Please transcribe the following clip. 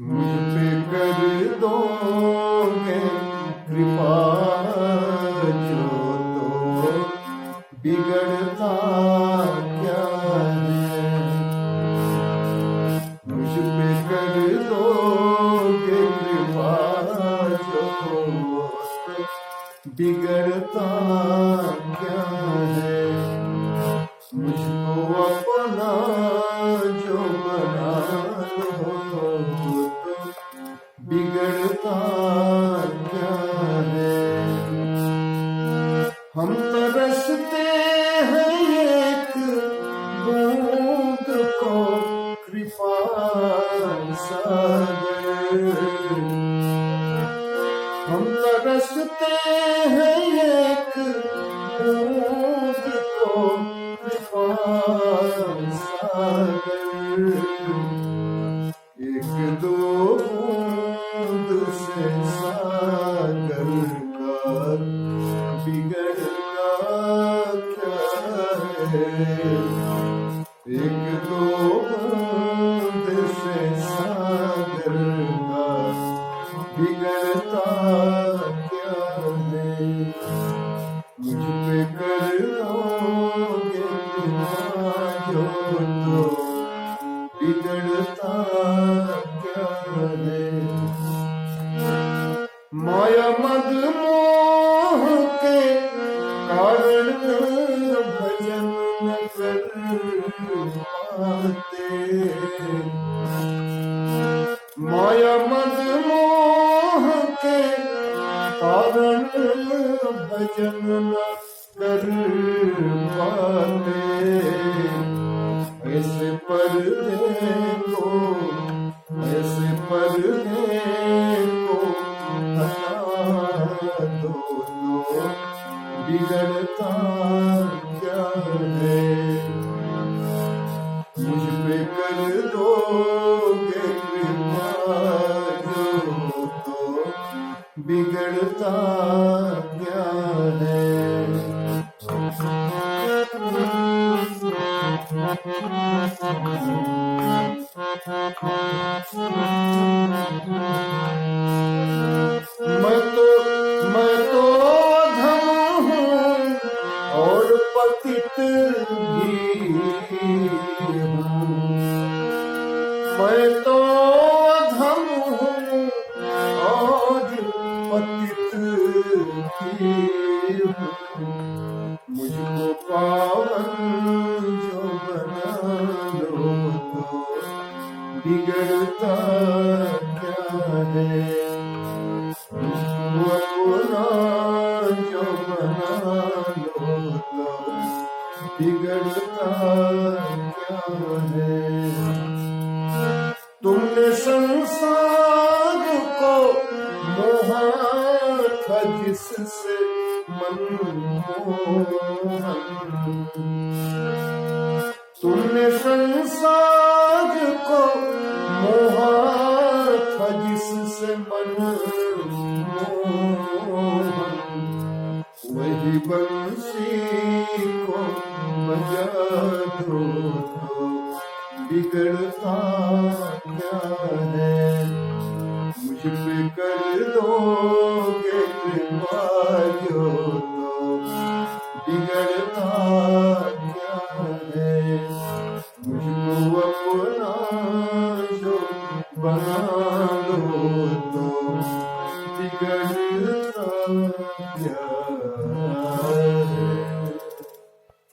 मुझ पे कर दोगे कृपा जो तो बिगड़ता क्या है। मुझ पे कर दोगे कृपा जो तो बिगड़ता क्या है। मुझको अपना जो बना लो तो बिगड़ता क्या है। हम तरसते हैं एक बूंद को कृपा सागर। हम तरसते हैं एक बूंद को कृपा सागर। एक दो बूंद से सागर का बिगड़ना क्या है। एक दो बूंद से सागर का बिगड़ता क्या है। मुझ पे कर दोगे कृपा जो तो बिगड़ता क्या है। माया मद मोह के कारण भजन न कर पाते। माया मद मोह के कारण भजन न कर पाते। ऐसे पर्दे को हटा दो तो बिगड़ता क्या है। मुझ पे कर दोगे कृपा जो तो बिगड़ता क्या है। मैं तो अधम हूँ और पतित भी हूँ। मैं तो अधम हूँ और पतित भी हूँ। मुझको पावन जो बना लो तो बिगड़ता क्या है। मुझको अपना जो बना लो तो बिगड़ता क्या है। तुमने संसार को मोहा था जिससे मनमोहन। तुमने संसार को मोहा था जिससे मनमोहन। वही बंसी को बजा दो तो बिगड़ता क्या है। मुझ पे कर दोगे कृपा जो तो बिगड़ता क्या है। मुझको अपना जो बना लो तो बिगड़ता क्या